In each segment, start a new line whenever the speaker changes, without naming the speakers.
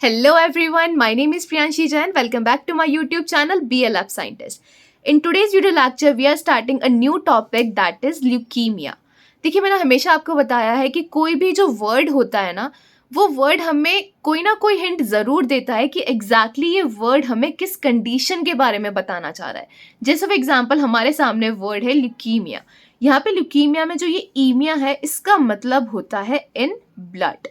Hello everyone, my name is Priyanshi Jain. Welcome back to my YouTube channel BLF Scientist. In today's video lecture, we are starting a new topic that is leukemia. देखिए मैंने हमेशा आपको बताया है कि कोई भी जो वर्ड होता है ना, वो वर्ड हमें कोई ना कोई हिंट ज़रूर देता है कि एग्जैक्टली ये वर्ड हमें किस कंडीशन के बारे में बताना चाह रहा है. जैसे फॉर एग्जाम्पल हमारे सामने वर्ड है ल्यूकीमिया. यहाँ पे ल्यूकीमिया में जो ये ईमिया है इसका मतलब होता है इन ब्लड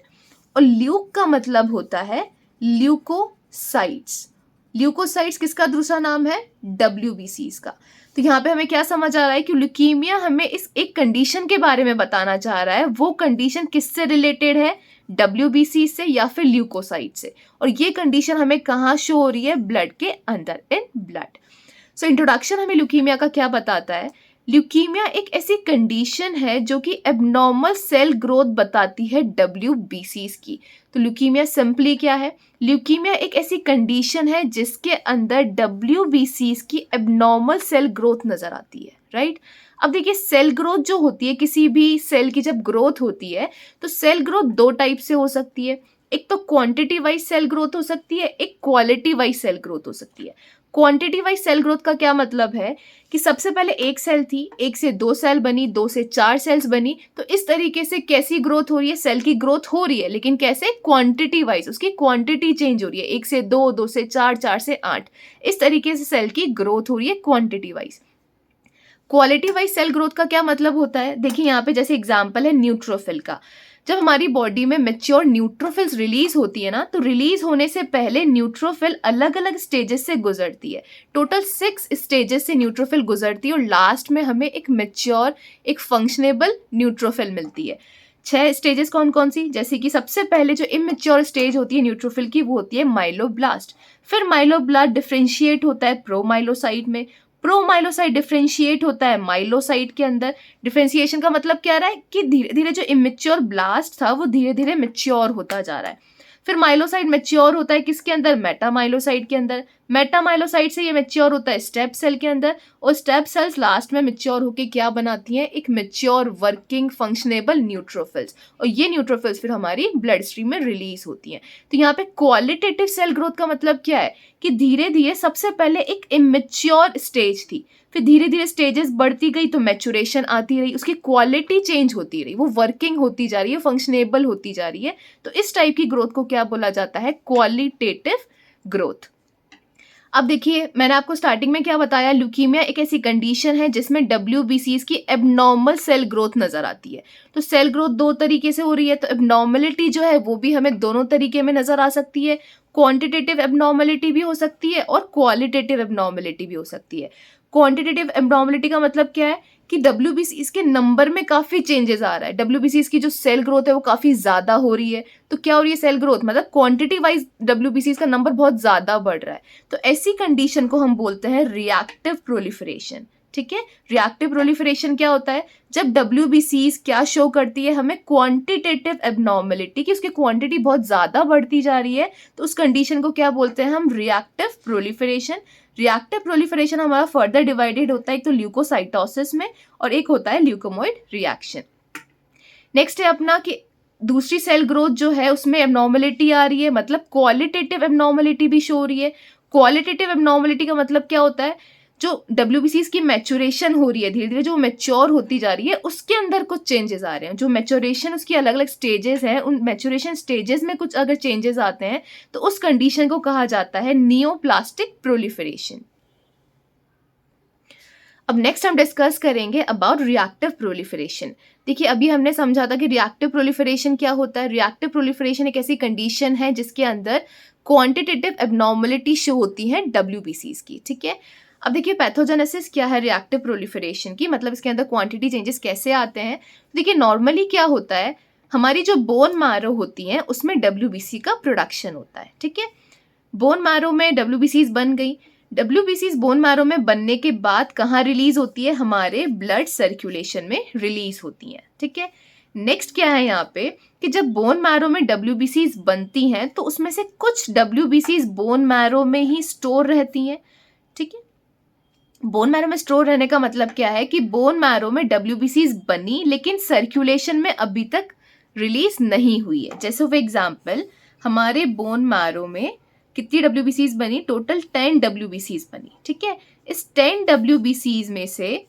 और ल्यूक का मतलब होता है ल्यूकोसाइट्स. ल्यूकोसाइट्स किसका दूसरा नाम है? WBCs का. तो यहाँ पे हमें क्या समझ आ रहा है कि ल्यूकीमिया हमें इस एक कंडीशन के बारे में बताना चाह रहा है. वो कंडीशन किससे रिलेटेड है? WBC से या फिर ल्यूकोसाइट से. और ये कंडीशन हमें कहाँ शो हो रही है? ब्लड के अंदर, इन ब्लड. सो इंट्रोडक्शन हमें ल्यूकीमिया का क्या बताता है? ल्यूकीमिया एक ऐसी कंडीशन है जो कि एबनॉर्मल सेल ग्रोथ बताती है WBCs की. तो ल्यूकीमिया सिंपली क्या है? ल्यूकीमिया एक ऐसी कंडीशन है जिसके अंदर WBCs की एबनॉर्मल सेल ग्रोथ नजर आती है, राइट? अब देखिए सेल ग्रोथ जो होती है, किसी भी सेल की जब ग्रोथ होती है तो सेल ग्रोथ दो टाइप से हो सकती है. एक तो क्वांटिटी वाइज सेल ग्रोथ हो सकती है, एक क्वालिटी वाइज सेल ग्रोथ हो सकती है. क्वांटिटी वाइज सेल ग्रोथ का क्या मतलब है कि सबसे पहले एक सेल थी, एक से दो सेल बनी, दो से चार सेल्स बनी. तो इस तरीके से कैसी ग्रोथ हो रही है? सेल की ग्रोथ हो रही है, लेकिन कैसे? Quantity wise. उसकी क्वांटिटी चेंज हो रही है. एक से दो, दो से चार, चार से आठ, इस तरीके से सेल की ग्रोथ हो रही है quantity wise. Quality wise sale growth का क्या मतलब होता है? देखिए यहाँ पे जैसे एग्जाम्पल है न्यूट्रोफिल का. जब हमारी बॉडी में मेच्योर न्यूट्रोफिल्स रिलीज होती है ना, तो रिलीज होने से पहले न्यूट्रोफिल अलग अलग स्टेजेस से गुजरती है. टोटल 6 स्टेजेस से न्यूट्रोफिल गुजरती है और लास्ट में हमें एक मेच्योर, एक फंक्शनेबल न्यूट्रोफिल मिलती है. 6 स्टेजेस कौन कौन सी? जैसे कि सबसे पहले जो इमेच्योर स्टेज होती है न्यूट्रोफिल की, वो होती है माइलोब्लास्ट. फिर माइलोब्लास्ट डिफरेंशिएट होता है प्रोमाइलोसाइट में. प्रोमाइलोसाइट डिफरेंशिएट होता है माइलोसाइट के अंदर. डिफरेंशिएशन का मतलब क्या रहा है कि धीरे धीरे जो इमेच्योर ब्लास्ट था वो धीरे धीरे मेच्योर होता जा रहा है. फिर माइलोसाइट मेच्योर होता है किसके अंदर? मेटामाइलोसाइट के अंदर. मेटामाइलोसाइट से ये मेच्योर होता है स्टेप सेल के अंदर और स्टेप सेल्स लास्ट में मेच्योर होके क्या बनाती हैं? एक मेच्योर वर्किंग फंक्शनेबल न्यूट्रोफिल्स. और ये न्यूट्रोफिल्स फिर हमारी ब्लड स्ट्रीम में रिलीज होती हैं. तो यहाँ पे क्वालिटेटिव सेल ग्रोथ का मतलब क्या है कि धीरे धीरे सबसे पहले एक इमेच्योर स्टेज थी, फिर धीरे धीरे स्टेजेस बढ़ती गई तो मैचुरेशन आती रही, उसकी क्वालिटी चेंज होती रही, वो वर्किंग होती जा रही है, फंक्शनेबल होती जा रही है. तो इस टाइप की ग्रोथ को क्या बोला जाता है? Qualitative growth. अब देखिए मैंने आपको स्टार्टिंग में क्या बताया? ल्यूकीमिया एक ऐसी कंडीशन है जिसमें WBCs की एबनॉर्मल सेल ग्रोथ नजर आती है. तो सेल ग्रोथ दो तरीके से हो रही है, तो एबनॉर्मलिटी जो है वो भी हमें दोनों तरीके में नजर आ सकती है. क्वांटिटेटिव एबनॉर्मलिटी भी हो सकती है और क्वालिटेटिव एबनॉर्मलिटी भी हो सकती है. क्वांटिटेटिव एबनॉर्मलिटी का मतलब क्या है कि WBCs के नंबर में काफ़ी चेंजेस आ रहा है. WBCs की जो सेल ग्रोथ है वो काफ़ी ज़्यादा हो रही है. तो क्या हो रही है? सेल ग्रोथ मतलब क्वांटिटी वाइज WBCs का नंबर बहुत ज़्यादा बढ़ रहा है. तो ऐसी कंडीशन को हम बोलते हैं रिएक्टिव प्रोलिफरेशन. ठीक है, रिएक्टिव प्रोलिफरेशन क्या होता है? जब WBCs क्या शो करती है हमें? क्वांटिटेटिव एबनॉर्मलिटी, कि उसकी क्वांटिटी बहुत ज़्यादा बढ़ती जा रही है. तो उस कंडीशन को क्या बोलते हैं हम? Reactive proliferation. रिएक्टिव प्रोलिफरेशन हमारा फर्दर डिवाइडेड होता है एक तो ल्यूकोसाइटोसिस में और एक होता है ल्यूकोमोइड रिएक्शन. नेक्स्ट है अपना कि दूसरी सेल ग्रोथ जो है उसमें एबनॉर्मलिटी आ रही है, मतलब क्वालिटेटिव एबनॉर्मलिटी भी शो हो रही है. क्वालिटेटिव एबनॉर्मलिटी का मतलब क्या होता है? जो WBCs की मैचुरेशन हो रही है, धीरे धीरे जो मैच्योर होती जा रही है उसके अंदर कुछ चेंजेस आ रहे हैं. जो मैचुरेशन उसकी अलग अलग स्टेजेस हैं, उन मैचुरेशन स्टेजेस में कुछ अगर चेंजेस आते हैं तो उस कंडीशन को कहा जाता है नियोप्लास्टिक प्रोलिफरेशन. अब नेक्स्ट हम डिस्कस करेंगे अबाउट रिएक्टिव प्रोलिफरेशन. देखिए अभी हमने समझा था कि रिएक्टिव प्रोलिफरेशन क्या होता है. रिएक्टिव प्रोलिफरेशन एक ऐसी कंडीशन है जिसके अंदर क्वांटिटेटिव एबनॉर्मलिटी शो होती है WBCs की. ठीक है, अब देखिए पैथोजेनेसिस क्या है रिएक्टिव प्रोलिफरेशन की, मतलब इसके अंदर क्वांटिटी चेंजेस कैसे आते हैं. देखिए नॉर्मली क्या होता है, हमारी जो बोन मैरो होती हैं उसमें WBC का प्रोडक्शन होता है. ठीक है, बोन मैरो में WBCs बन गई. WBCs बोन मैरो में बनने के बाद कहाँ रिलीज होती है? हमारे ब्लड सर्कुलेशन में रिलीज होती हैं. ठीक है, नेक्स्ट क्या है यहाँ पे कि जब बोन मैरो में WBCs बनती हैं तो उसमें से कुछ WBCs बोन मैरो में ही स्टोर रहती हैं. ठीक है, बोन मैरो में स्टोर रहने का मतलब क्या है कि बोन मैरो में WBCs बनी लेकिन सर्कुलेशन में अभी तक रिलीज नहीं हुई है. जैसे फॉर एग्जाम्पल हमारे बोन मैरो में कितनी WBCs बनी? टोटल 10 WBCs बनी, ठीक है। इस 10 WBCs में से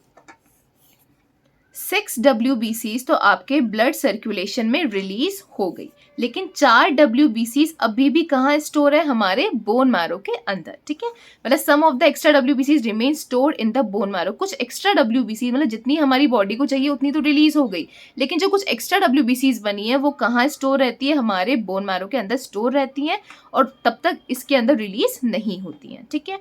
6 WBCs तो आपके ब्लड सर्कुलेशन में रिलीज हो गई, लेकिन 4 WBCs अभी भी कहाँ स्टोर है? हमारे बोन मैरो के अंदर, ठीक है। मतलब some of the extra WBCs remain stored in the bone marrow. कुछ एक्स्ट्रा WBCs मतलब जितनी हमारी बॉडी को चाहिए उतनी तो रिलीज हो गई, लेकिन जो कुछ एक्स्ट्रा WBCs बनी है वो कहाँ स्टोर रहती है? हमारे बोन मैरो के अंदर स्टोर रहती हैं और तब तक इसके अंदर रिलीज नहीं होती हैं, ठीक है।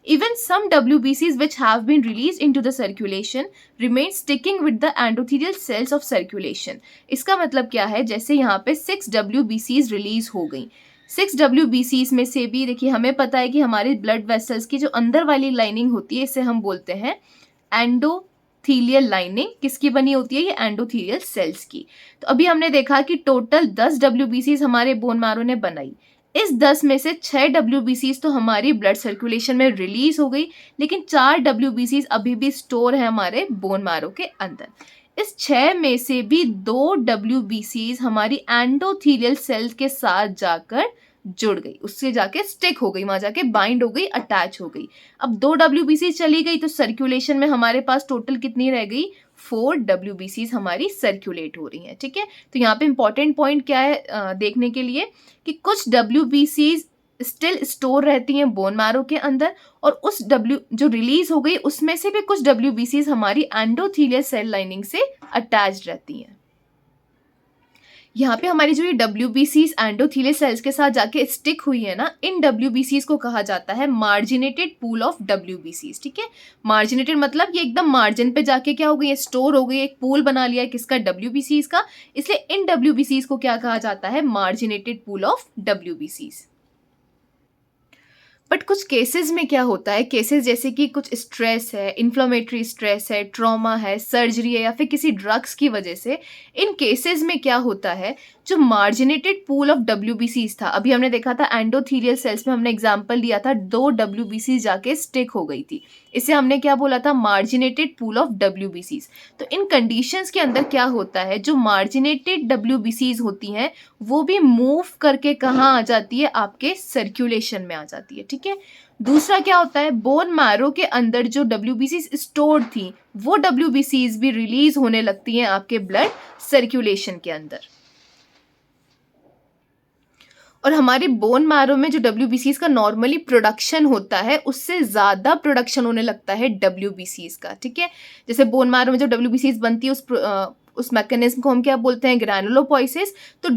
Even some WBCs which have been released into the circulation remain sticking with the endothelial cells of circulation. इसका मतलब क्या है? जैसे यहाँ पे 6 WBCs रिलीज हो गई, 6 WBCs में से भी देखिए हमें पता है कि हमारे ब्लड वेसल्स की जो अंदर वाली लाइनिंग होती है इसे हम बोलते हैं एंडोथीलियल लाइनिंग। किसकी बनी होती है? ये एंडोथीलियल सेल्स की। तो अभी हमने देखा कि टोटल 10 WBCs हमारे बोन मैरो ने बनाई। इस 10 में से 6 WBCs तो हमारी ब्लड सर्कुलेशन में रिलीज हो गई, लेकिन 4 WBCs अभी भी स्टोर है हमारे बोन मैरो के अंदर। इस 6 में से भी 2 WBCs हमारी एंडोथीलियल सेल के साथ जाकर जुड़ गई, उससे जाके स्टिक हो गई, वहां जाके बाइंड हो गई, अटैच हो गई। अब 2 WBC चली गई तो सर्कुलेशन में हमारे पास टोटल कितनी रह गई? 4 WBCs हमारी सर्कुलेट हो रही हैं, ठीक है। तो यहाँ पे इंपॉर्टेंट पॉइंट क्या है देखने के लिए कि कुछ WBCs स्टिल स्टोर रहती हैं बोन मैरो के अंदर, और उस जो रिलीज हो गई उसमें से भी कुछ WBCs हमारी एंडोथीलियल सेल लाइनिंग से अटैच्ड रहती हैं। यहाँ पे हमारी जो ये WBCs एंडोथीलियल सेल्स के साथ जाके स्टिक हुई है ना, इन WBCs को कहा जाता है मार्जिनेटेड पूल ऑफ WBCs, ठीक है। मार्जिनेटेड मतलब ये एकदम मार्जिन पे जाके क्या हो गई है? स्टोर हो गई, एक पूल बना लिया है किसका? WBCs का। इसलिए इन WBCs को क्या कहा जाता है? मार्जिनेटेड पूल ऑफ WBCs। बट कुछ केसेस में क्या होता है? केसेस जैसे कि कुछ स्ट्रेस है, इन्फ्लेमेटरी स्ट्रेस है, ट्रॉमा है, सर्जरी है, या फिर किसी ड्रग्स की वजह से, इन केसेस में क्या होता है? जो मार्जिनेटेड पूल ऑफ WBCs था, अभी हमने देखा था एंडोथीलियल सेल्स में हमने एग्जांपल लिया था, 2 WBCs जाके स्टिक हो गई थी, इसे हमने क्या बोला था? मार्जिनेटेड पूल ऑफ WBCs। तो इन कंडीशंस के अंदर क्या होता है? जो मार्जिनेटेड WBCs होती हैं वो भी मूव करके कहाँ आ जाती है? आपके सर्कुलेशन में आ जाती है, ठीक है। दूसरा क्या होता है? बोन मैरो के अंदर जो WBCs स्टोर्ड थी वो WBCs भी रिलीज होने लगती हैं आपके ब्लड सर्कुलेशन के अंदर, और हमारे बोन मैरो में जो WBCs का नॉर्मली प्रोडक्शन होता है उससे ज़्यादा प्रोडक्शन होने लगता है WBCs का, ठीक है। जैसे बोन मैरो में जो WBCs बनती है उस मैकेनिज्म को हम क्या बोलते हैं? ग्रैनुलोपोइसिस। तो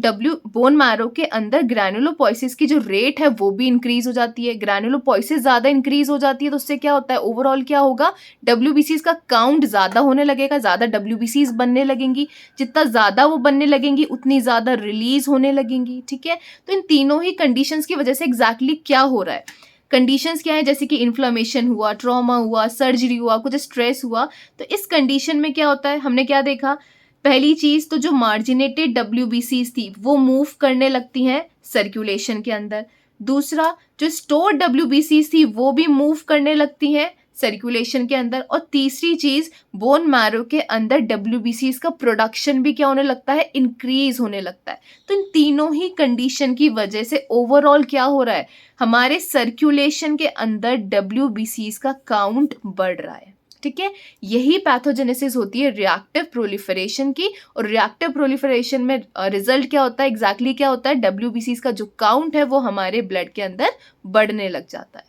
बोन मैरो के अंदर ग्रैनुलोपोइसिस की जो रेट है वो भी इंक्रीज हो जाती है। ग्रैनुलोपोइसिस ज़्यादा इंक्रीज हो जाती है तो उससे क्या होता है? ओवरऑल क्या होगा? WBCs का काउंट ज़्यादा होने लगेगा, ज़्यादा WBCs बनने लगेंगी। जितना ज़्यादा वो बनने लगेंगी उतनी ज़्यादा रिलीज होने लगेंगी, ठीक है। तो इन तीनों ही कंडीशंस की वजह से एग्जैक्टली क्या हो रहा है? कंडीशंस क्या है? जैसे कि इन्फ्लेमेशन हुआ, ट्रॉमा हुआ, सर्जरी हुआ, कुछ स्ट्रेस हुआ, तो इस कंडीशन में क्या होता है? हमने क्या देखा? पहली चीज तो जो मार्जिनेटेड WBCs थी वो मूव करने लगती हैं सर्कुलेशन के अंदर। दूसरा, जो स्टोर WBCs थी वो भी मूव करने लगती हैं सर्कुलेशन के अंदर। और तीसरी चीज, बोन मैरो के अंदर WBCs का प्रोडक्शन भी क्या होने लगता है? इंक्रीज होने लगता है। तो इन तीनों ही कंडीशन की वजह से ओवरऑल क्या हो रहा है? हमारे सर्कुलेशन के अंदर WBCs का काउंट बढ़ रहा है, ठीक है। यही पैथोजेनेसिस होती है रिएक्टिव प्रोलिफरेशन की, और रिएक्टिव प्रोलिफरेशन में रिजल्ट क्या होता है? एग्जैक्टली क्या होता है? WBCs का जो काउंट है वो हमारे ब्लड के अंदर बढ़ने लग जाता है।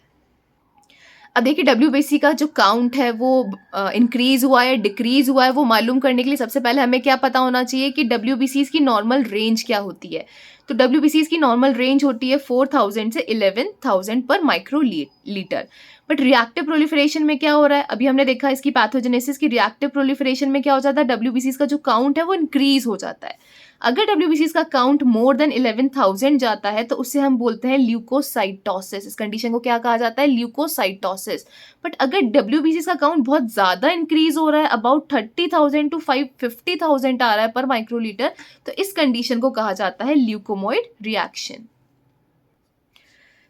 अब देखिए WBC का जो काउंट है वो इंक्रीज हुआ है, डिक्रीज हुआ है, वो मालूम करने के लिए सबसे पहले हमें क्या पता होना चाहिए कि WBCs की नॉर्मल रेंज क्या होती है। तो WBCs की नॉर्मल रेंज होती है 4000 से 11000 पर micro litre. But reactive proliferation में क्या हो रहा है? अभी हमने देखा इसकी पैथोजेनेसिस की रिएक्टिव प्रोलिफरेशन में क्या हो जाता है? WBCs का जो काउंट है वो इंक्रीज हो जाता है। अगर WBCs का काउंट मोर देन 11000 जाता है तो उसे हम बोलते हैं ल्यूकोसाइटोसिस। इस कंडीशन को क्या कहा जाता है? ल्यूकोसाइटोसिस। बट अगर WBCs का काउंट बहुत ज़्यादा इंक्रीज हो रहा है, अबाउट 30,000 टू 50,000 आ रहा है पर माइक्रोलीटर, तो इस कंडीशन को कहा जाता है ल्यूकोमोइड रिएक्शन।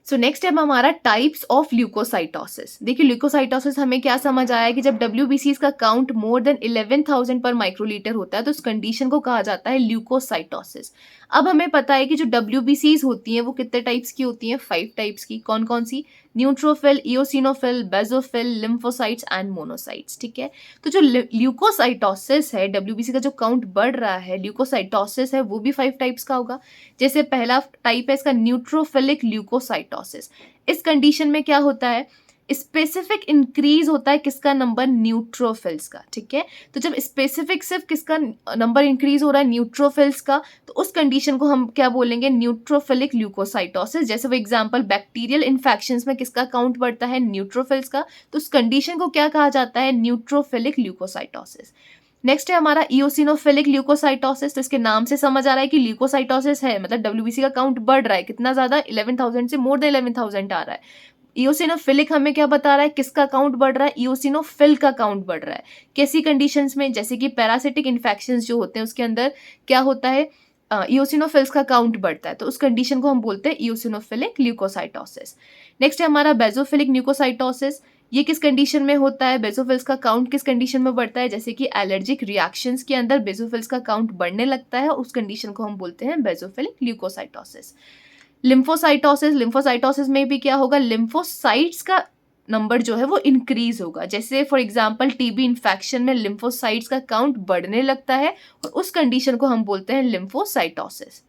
सो नेक्स्ट है हमारा टाइप्स ऑफ ल्यूकोसाइटोसिस। देखिए ल्यूकोसाइटोसिस हमें क्या समझ आया कि जब WBCs का काउंट मोर देन 11,000 पर माइक्रोलीटर होता है तो उस कंडीशन को कहा जाता है ल्यूकोसाइटोसिस। अब हमें पता है कि जो WBCs होती हैं वो कितने टाइप्स की होती हैं, 5 टाइप्स की। कौन कौन सी? Neutrophil, eosinophil, basophil, lymphocytes and monocytes. ठीक है, तो जो ल्यूकोसाइटोसिस है, WBC का जो काउंट बढ़ रहा है, ल्यूकोसाइटोसिस है, वो भी 5 टाइप्स का होगा। जैसे पहला टाइप है इसका न्यूट्रोफिलिक ल्यूकोसाइटोसिस। इस कंडीशन में क्या होता है, स्पेसिफिक इंक्रीज होता है किसका नंबर, न्यूट्रोफिल्स का। ठीक है, तो जब स्पेसिफिक सिर्फ किसका नंबर इंक्रीज हो रहा है, न्यूट्रोफिल्स का, तो उस कंडीशन को हम क्या बोलेंगे, न्यूट्रोफिलिक ल्यूकोसाइटोसिस। जैसे फॉर एग्जांपल बैक्टीरियल इन्फेक्शंस में किसका काउंट बढ़ता है, न्यूट्रोफिल्स का, तो उस कंडीशन को क्या कहा जाता है, न्यूट्रोफिलिक ल्यूकोसाइटोसिस। नेक्स्ट है हमारा इओसिनोफिलिक ल्यूकोसाइटोसिस। तो इसके नाम से समझ आ रहा है कि ल्यूकोसाइटोसिस है, मतलब WBC का काउंट बढ़ रहा है, कितना ज्यादा, 11,000 से मोर देन 11,000 आ रहा है। इओसिनोफिलिक हमें क्या बता रहा है, किसका काउंट बढ़ रहा है, इओसिनोफिल का काउंट बढ़ रहा है। कैसी कंडीशंस में, जैसे कि पैरासिटिक इन्फेक्शंस जो होते हैं उसके अंदर क्या होता है, इओसिनोफिल्स का काउंट बढ़ता है, तो उस कंडीशन को हम बोलते हैं इओसिनोफिलिक ल्यूकोसाइटोसिस। नेक्स्ट है हमारा बेसोफिलिक ल्यूकोसाइटोसिस। ये किस कंडीशन में होता है, बेसोफिल्स का काउंट किस कंडीशन में बढ़ता है, जैसे कि एलर्जिक रिएक्शंस के अंदर बेसोफिल्स का काउंट बढ़ने लगता है, उस कंडीशन को हम बोलते हैं बेसोफिलिक ल्यूकोसाइटोसिस। लिम्फोसाइटोसिस, लिम्फोसाइटोसिस में भी क्या होगा, लिम्फोसाइट्स का नंबर जो है वो इंक्रीज होगा। जैसे फॉर एग्जांपल TB इन्फेक्शन में लिम्फोसाइट्स का काउंट बढ़ने लगता है और उस कंडीशन को हम बोलते हैं लिम्फोसाइटोसिस।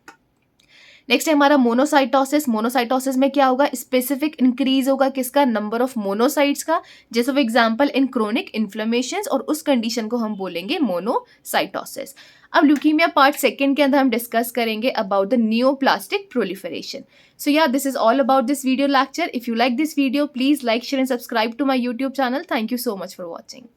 नेक्स्ट है हमारा मोनोसाइटोसिस। मोनोसाइटोसिस में क्या होगा, स्पेसिफिक इंक्रीज होगा किसका, नंबर ऑफ मोनोसाइट्स का, जैसे for example in chronic inflammations, और उस कंडीशन को हम बोलेंगे मोनोसाइटोसिस। अब ल्यूकीमिया पार्ट 2 के अंदर हम डिस्कस करेंगे about the neoplastic proliferation. So yeah, this is all about this video lecture. If you like this video, please like, share and subscribe to my YouTube channel. Thank you so much for watching.